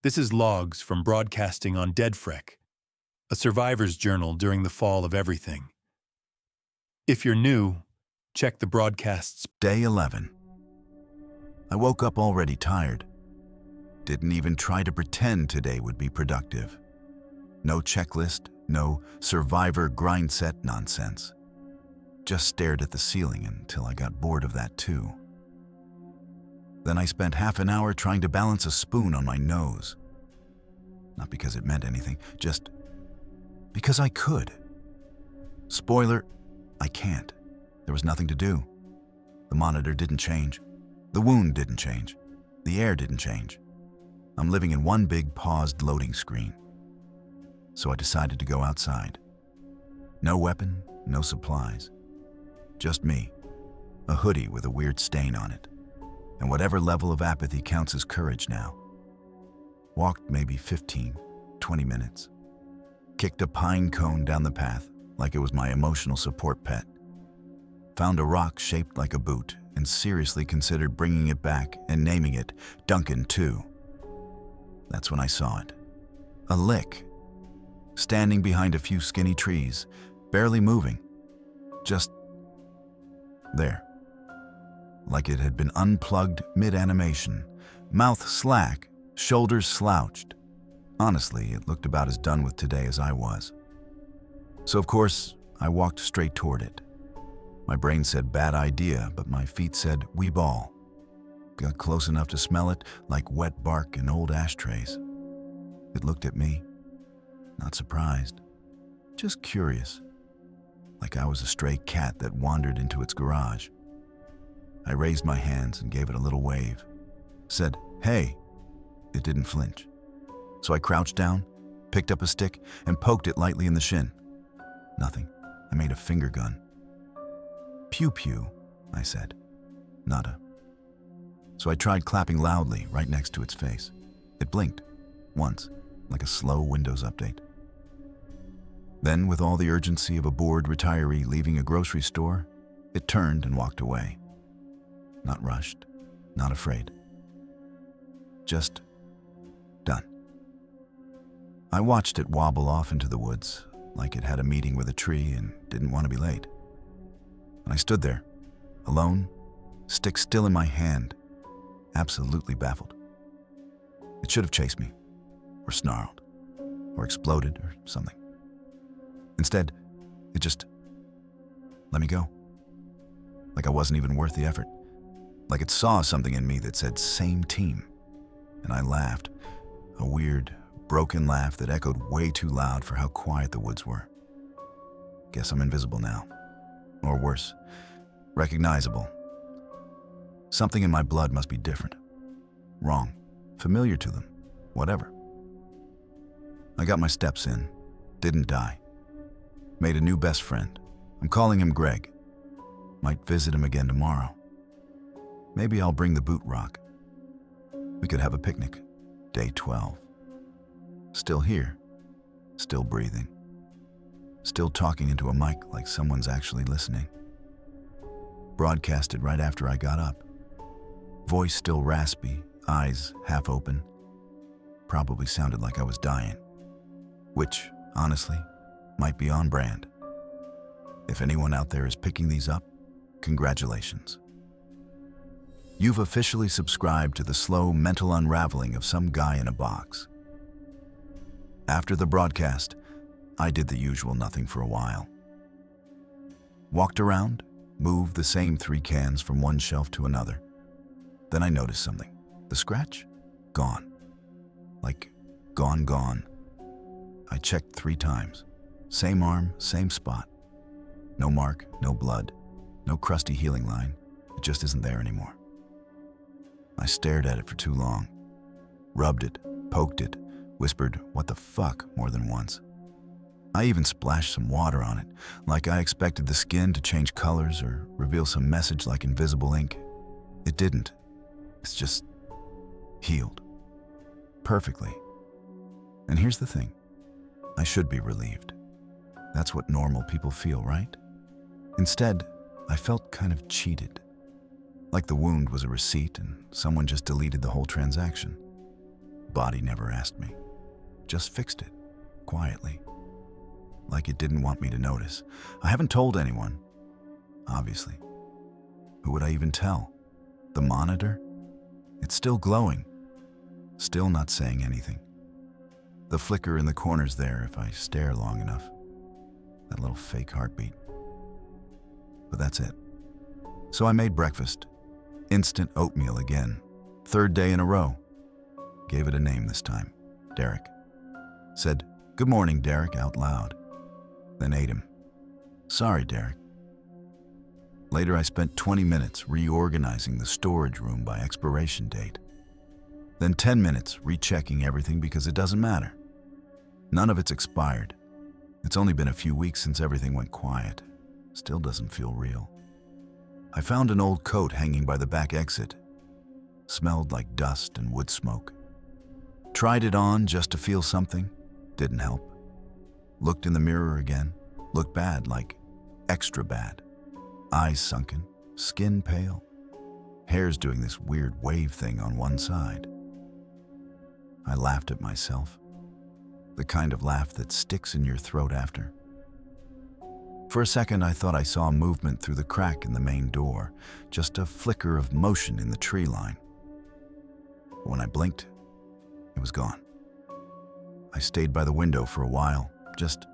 This is logs from broadcasting on Deadfreck, a survivor's journal during the fall of everything. If you're new, check the broadcasts. Day 11. I woke up already tired. Didn't even try to pretend today would be productive. No checklist, no survivor grind set nonsense. Just stared at the ceiling until I got bored of that too. Then I spent half an hour trying to balance a spoon on my nose. Not because it meant anything, just because I could. Spoiler, I can't. There was nothing to do. The monitor didn't change. The wound didn't change. The air didn't change. I'm living in one big paused loading screen. So I decided to go outside. No weapon, no supplies. Just me, a hoodie with a weird stain on it, and whatever level of apathy counts as courage now. Walked maybe 15, 20 minutes. Kicked a pine cone down the path like it was my emotional support pet. Found a rock shaped like a boot and seriously considered bringing it back and naming it Duncan 2. That's when I saw it. A lick. Standing behind a few skinny trees, barely moving. Just there. Like it had been unplugged mid-animation, mouth slack, shoulders slouched. Honestly, it looked about as done with today as I was. So of course, I walked straight toward it. My brain said bad idea, but my feet said we ball. Got close enough to smell it like wet bark and old ashtrays. It looked at me, not surprised, just curious, like I was a stray cat that wandered into its garage. I raised my hands and gave it a little wave. Said, "Hey." It didn't flinch. So I crouched down, picked up a stick, and poked it lightly in the shin. Nothing. I made a finger gun. "Pew pew," I said. Nada. So I tried clapping loudly right next to its face. It blinked, once, like a slow Windows update. Then, with all the urgency of a bored retiree leaving a grocery store, it turned and walked away. Not rushed, not afraid. Just done. I watched it wobble off into the woods, like it had a meeting with a tree and didn't want to be late. And I stood there, alone, stick still in my hand, absolutely baffled. It should have chased me, or snarled, or exploded, or something. Instead, it just let me go. Like I wasn't even worth the effort. Like it saw something in me that said, same team. And I laughed, a weird, broken laugh that echoed way too loud for how quiet the woods were. Guess I'm invisible now. Or worse, recognizable. Something in my blood must be different. Wrong. Familiar to them. Whatever. I got my steps in. Didn't die. Made a new best friend. I'm calling him Greg. Might visit him again tomorrow. Maybe I'll bring the boot rock. We could have a picnic. Day 12. Still here. Still breathing. Still talking into a mic like someone's actually listening. Broadcasted right after I got up. Voice still raspy, eyes half open. Probably sounded like I was dying. Which, honestly, might be on brand. If anyone out there is picking these up, congratulations. You've officially subscribed to the slow mental unraveling of some guy in a box. After the broadcast, I did the usual nothing for a while. Walked around, moved the same 3 cans from one shelf to another. Then I noticed something. The scratch? Gone. Like, gone. I checked 3 times. Same arm, same spot. No mark, no blood, no crusty healing line. It just isn't there anymore. I stared at it for too long. Rubbed it, poked it, whispered, "What the fuck," more than once. I even splashed some water on it, like I expected the skin to change colors or reveal some message like invisible ink. It didn't. It's just healed. Perfectly. And here's the thing. I should be relieved. That's what normal people feel, right? Instead, I felt kind of cheated. Like the wound was a receipt and someone just deleted the whole transaction. Body never asked me. Just fixed it, quietly. Like it didn't want me to notice. I haven't told anyone, obviously. Who would I even tell? The monitor? It's still glowing. Still not saying anything. The flicker in the corner's there if I stare long enough. That little fake heartbeat. But that's it. So I made breakfast. Instant oatmeal again. 3rd day in a row. Gave it a name this time. Derek. Said, "Good morning, Derek," out loud. Then ate him. Sorry, Derek. Later I spent 20 minutes reorganizing the storage room by expiration date. Then 10 minutes rechecking everything because it doesn't matter. None of it's expired. It's only been a few weeks since everything went quiet. Still doesn't feel real. I found an old coat hanging by the back exit. Smelled like dust and wood smoke. Tried it on just to feel something. Didn't help. Looked in the mirror again. Looked bad, like extra bad. Eyes sunken, skin pale. Hair's doing this weird wave thing on one side. I laughed at myself. The kind of laugh that sticks in your throat after. For a second, I thought I saw movement through the crack in the main door, just a flicker of motion in the tree line. But when I blinked, it was gone. I stayed by the window for a while, just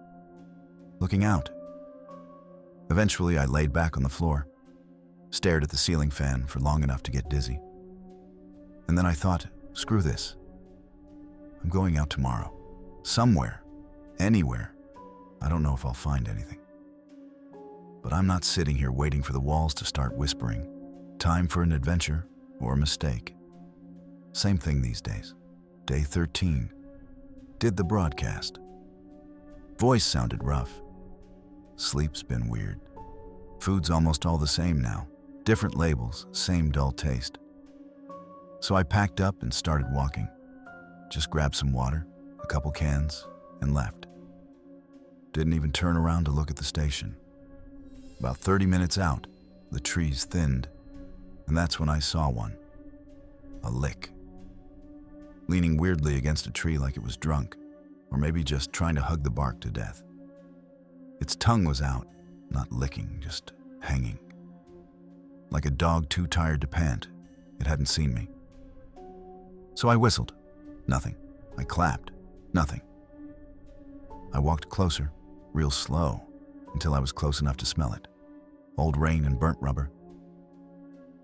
looking out. Eventually, I laid back on the floor, stared at the ceiling fan for long enough to get dizzy. And then I thought, screw this. I'm going out tomorrow. Somewhere. Anywhere. I don't know if I'll find anything. But I'm not sitting here waiting for the walls to start whispering. Time for an adventure or a mistake. Same thing these days. Day 13. Did the broadcast. Voice sounded rough. Sleep's been weird. Food's almost all the same now. Different labels, same dull taste. So I packed up and started walking. Just grabbed some water, a couple cans, and left. Didn't even turn around to look at the station. About 30 minutes out, the trees thinned, and that's when I saw one. A lick. Leaning weirdly against a tree like it was drunk, or maybe just trying to hug the bark to death. Its tongue was out, not licking, just hanging. Like a dog too tired to pant, it hadn't seen me. So I whistled. Nothing. I clapped. Nothing. I walked closer, real slow, until I was close enough to smell it. Old rain and burnt rubber.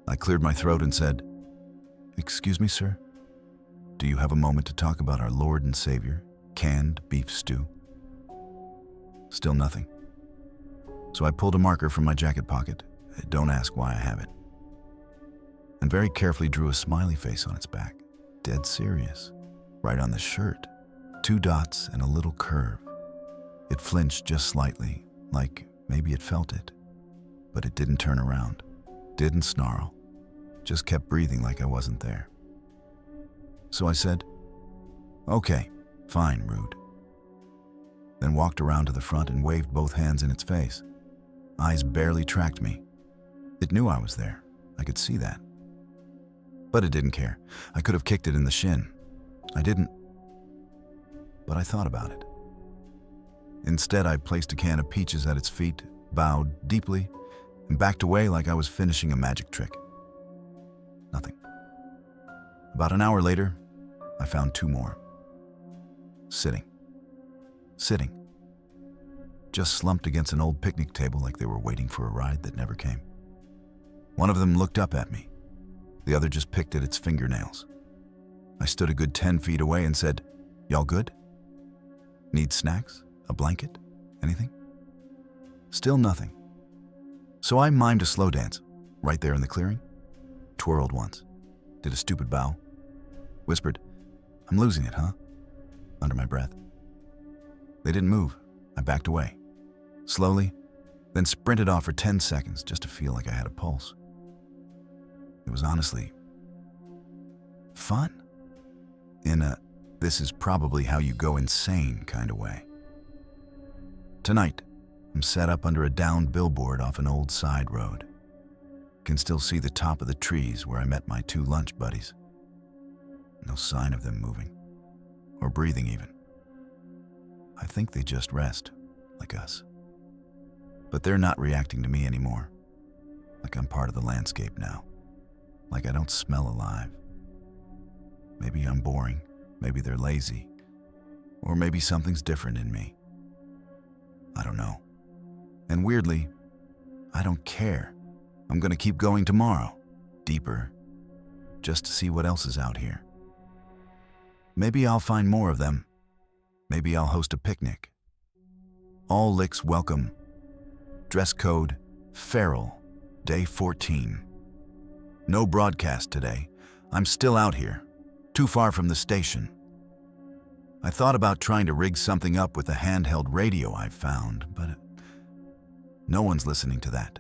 I cleared my throat and said, "Excuse me, sir? Do you have a moment to talk about our Lord and Savior, canned beef stew?" Still nothing. So I pulled a marker from my jacket pocket. Don't ask why I have it. And very carefully drew a smiley face on its back. Dead serious. Right on the shirt. 2 dots and a little curve. It flinched just slightly, like maybe it felt it. But it didn't turn around. Didn't snarl. Just kept breathing like I wasn't there. So I said, "Okay, fine, rude." Then walked around to the front and waved both hands in its face. Eyes barely tracked me. It knew I was there. I could see that. But it didn't care. I could have kicked it in the shin. I didn't. But I thought about it. Instead, I placed a can of peaches at its feet, bowed deeply, and backed away like I was finishing a magic trick. Nothing. About an hour later, I found 2 more. Sitting. Just slumped against an old picnic table like they were waiting for a ride that never came. One of them looked up at me. The other just picked at its fingernails. I stood a good 10 feet away and said, "Y'all good? Need snacks? A blanket? Anything?" Still nothing. So I mimed a slow dance, right there in the clearing. Twirled once. Did a stupid bow. Whispered, "I'm losing it, huh?" Under my breath. They didn't move. I backed away. Slowly, then sprinted off for 10 seconds just to feel like I had a pulse. It was honestly fun. In a, this is probably how you go insane kind of way. Tonight, I'm set up under a downed billboard off an old side road. Can still see the top of the trees where I met my 2 lunch buddies. No sign of them moving. or breathing even. I think they just rest, like us. But they're not reacting to me anymore, like I'm part of the landscape now, like I don't smell alive. Maybe I'm boring, maybe they're lazy, or maybe something's different in me. I don't know. And weirdly, I don't care. I'm gonna keep going tomorrow, deeper, just to see what else is out here. Maybe I'll find more of them. Maybe I'll host a picnic. All licks welcome. Dress code, feral, day 14. No broadcast today. I'm still out here, too far from the station. I thought about trying to rig something up with a handheld radio I found, but no one's listening to that.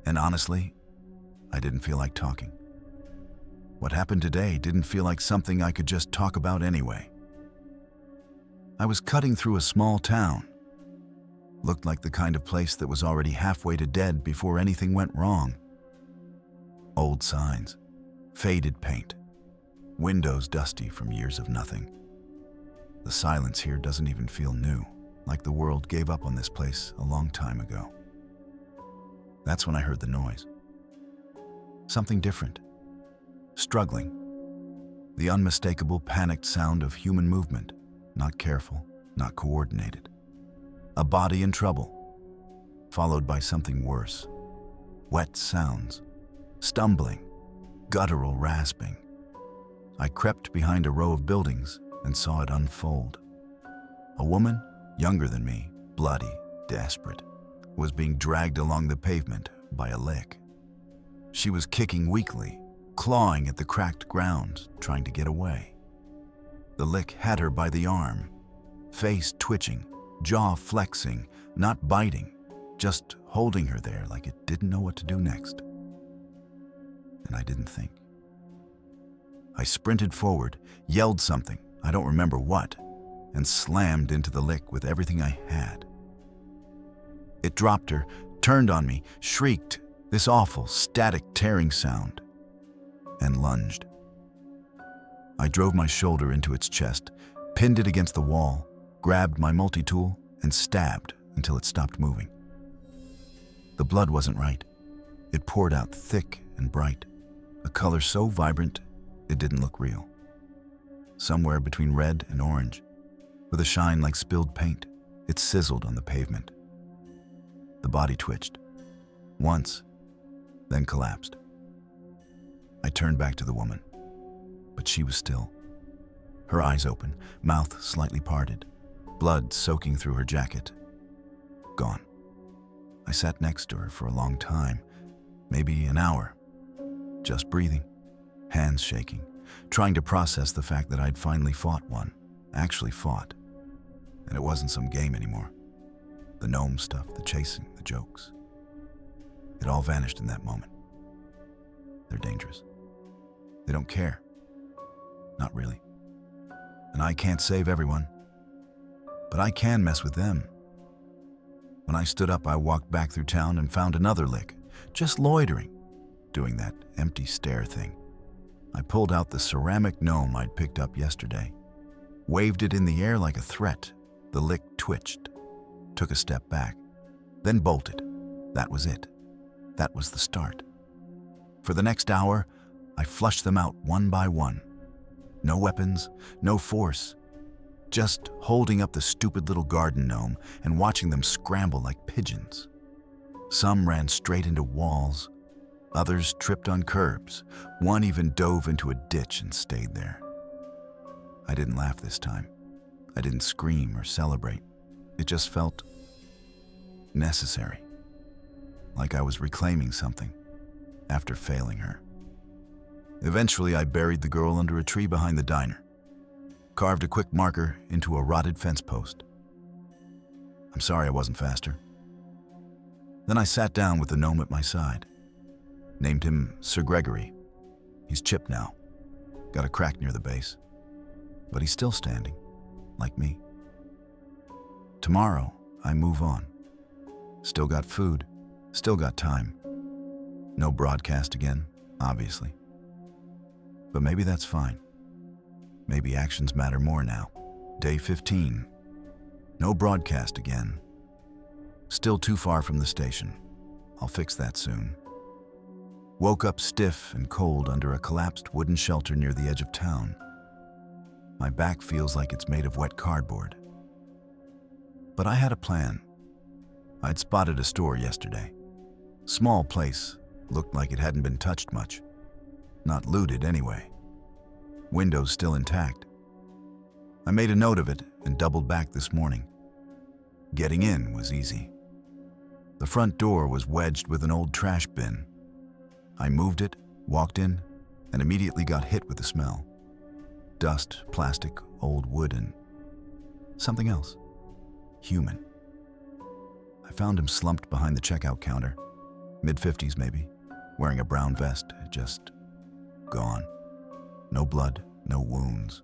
And honestly, I didn't feel like talking. What happened today didn't feel like something I could just talk about anyway. I was cutting through a small town. Looked like the kind of place that was already halfway to dead before anything went wrong. Old signs, faded paint, windows dusty from years of nothing. The silence here doesn't even feel new, like the world gave up on this place a long time ago. That's when I heard the noise. Something different. Struggling. The unmistakable panicked sound of human movement, not careful, not coordinated. A body in trouble, followed by something worse. Wet sounds, stumbling, guttural rasping. I crept behind a row of buildings and saw it unfold. A woman, younger than me, bloody, desperate, was being dragged along the pavement by a lick. She was kicking weakly, clawing at the cracked ground, trying to get away. The lick had her by the arm, face twitching, jaw flexing, not biting, just holding her there like it didn't know what to do next. And I didn't think. I sprinted forward, yelled something, I don't remember what, and slammed into the lick with everything I had. It dropped her, turned on me, shrieked, this awful, static tearing sound, and lunged. I drove my shoulder into its chest, pinned it against the wall, grabbed my multi-tool, and stabbed until it stopped moving. The blood wasn't right. It poured out thick and bright, a color so vibrant it didn't look real. Somewhere between red and orange, with a shine like spilled paint, it sizzled on the pavement. The body twitched, once, then collapsed. I turned back to the woman, but she was still. Her eyes open, mouth slightly parted, blood soaking through her jacket. Gone. I sat next to her for a long time, maybe an hour, just breathing, hands shaking, trying to process the fact that I'd finally fought one, actually fought, and it wasn't some game anymore. The gnome stuff, the chasing, the jokes. It all vanished in that moment. They're dangerous. They don't care. Not really. And I can't save everyone. But I can mess with them. When I stood up, I walked back through town and found another lick, just loitering, doing that empty stare thing. I pulled out the ceramic gnome I'd picked up yesterday, waved it in the air like a threat. The lick twitched, took a step back, then bolted. That was it. That was the start. For the next hour, I flushed them out one by one. No weapons, no force, just holding up the stupid little garden gnome and watching them scramble like pigeons. Some ran straight into walls, others tripped on curbs, one even dove into a ditch and stayed there. I didn't laugh this time. I didn't scream or celebrate. It just felt necessary, like I was reclaiming something after failing her. Eventually, I buried the girl under a tree behind the diner, carved a quick marker into a rotted fence post. I'm sorry I wasn't faster. Then I sat down with the gnome at my side, named him Sir Gregory. He's chipped now, got a crack near the base, but he's still standing, like me. Tomorrow, I move on. Still got food, still got time. No broadcast again, obviously. But maybe that's fine. Maybe actions matter more now. Day 15. No broadcast again. Still too far from the station. I'll fix that soon. Woke up stiff and cold under a collapsed wooden shelter near the edge of town. My back feels like it's made of wet cardboard. But I had a plan. I'd spotted a store yesterday. Small place, looked like it hadn't been touched much. Not looted anyway. Windows still intact. I made a note of it and doubled back this morning. Getting in was easy. The front door was wedged with an old trash bin. I moved it, walked in, and immediately got hit with the smell. Dust, plastic, old wood, and something else. Human. I found him slumped behind the checkout counter, mid-50s maybe, wearing a brown vest, just gone. No blood, no wounds.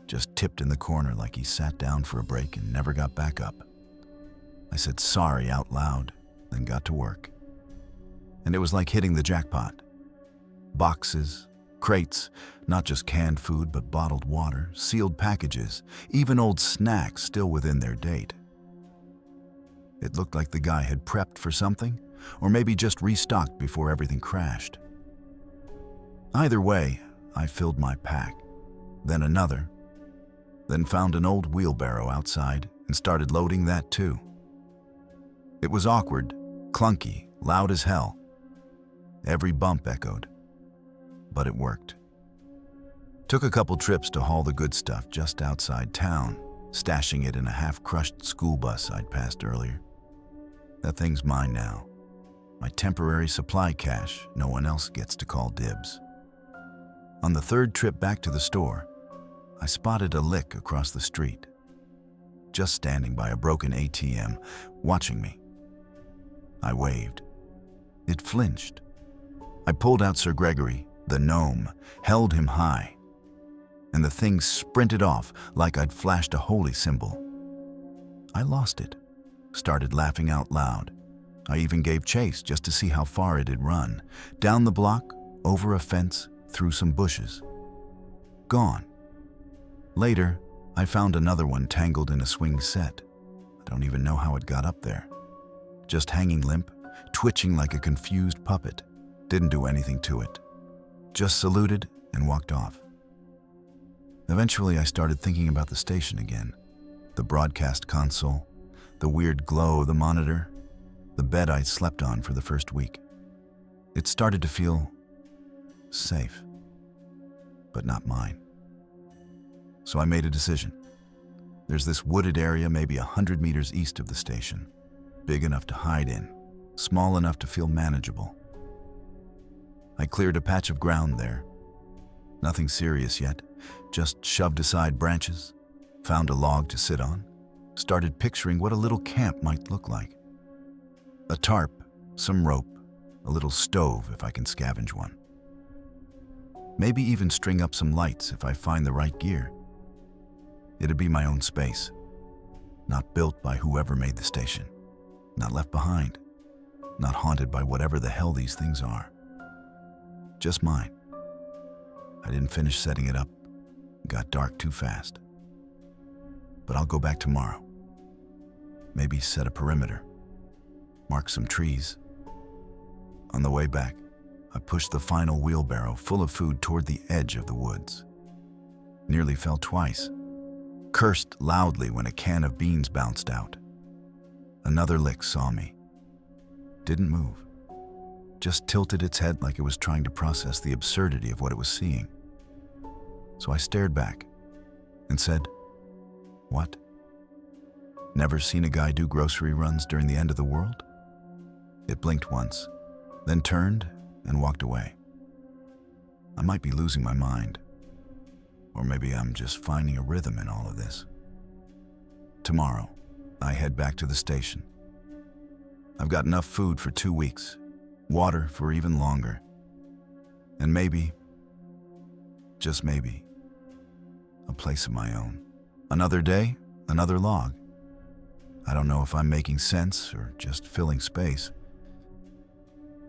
Just tipped in the corner like he sat down for a break and never got back up. I said sorry out loud, then got to work. And it was like hitting the jackpot. Boxes, crates, not just canned food but bottled water, sealed packages, even old snacks still within their date. It looked like the guy had prepped for something, or maybe just restocked before everything crashed. Either way, I filled my pack, then another, then found an old wheelbarrow outside and started loading that too. It was awkward, clunky, loud as hell. Every bump echoed, but it worked. Took a couple trips to haul the good stuff just outside town, stashing it in a half-crushed school bus I'd passed earlier. That thing's mine now. My temporary supply cache, no one else gets to call dibs. On the third trip back to the store, I spotted a lick across the street, just standing by a broken ATM, watching me. I waved. It flinched. I pulled out Sir Gregory, the gnome, held him high, and the thing sprinted off like I'd flashed a holy symbol. I lost it, started laughing out loud. I even gave chase just to see how far it had run, down the block, over a fence, through some bushes. Gone. Later, I found another one tangled in a swing set. I don't even know how it got up there. Just hanging limp, twitching like a confused puppet. Didn't do anything to it. Just saluted and walked off. Eventually, I started thinking about the station again. The broadcast console, the weird glow of the monitor, the bed I'd slept on for the first week. It started to feel safe, but not mine. So I made a decision. There's this wooded area maybe 100 meters east of the station, big enough to hide in, small enough to feel manageable. I cleared a patch of ground there. Nothing serious yet, just shoved aside branches, found a log to sit on, started picturing what a little camp might look like. A tarp, some rope, a little stove if I can scavenge one. Maybe even string up some lights if I find the right gear. It'd be my own space, not built by whoever made the station, not left behind, not haunted by whatever the hell these things are. Just mine. I didn't finish setting it up. It got dark too fast. But I'll go back tomorrow. Maybe set a perimeter, mark some trees. On the way back, I pushed the final wheelbarrow full of food toward the edge of the woods. Nearly fell twice. Cursed loudly when a can of beans bounced out. Another lick saw me. Didn't move. Just tilted its head like it was trying to process the absurdity of what it was seeing. So I stared back and said, "What? Never seen a guy do grocery runs during the end of the world?" It blinked once, then turned and walked away. I might be losing my mind. Or maybe I'm just finding a rhythm in all of this. Tomorrow, I head back to the station. I've got enough food for 2 weeks, water for even longer, and maybe, just maybe, a place of my own. Another day, another log. I don't know if I'm making sense or just filling space.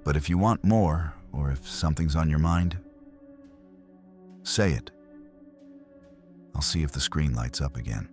But if you want more, or if something's on your mind, say it. I'll see if the screen lights up again.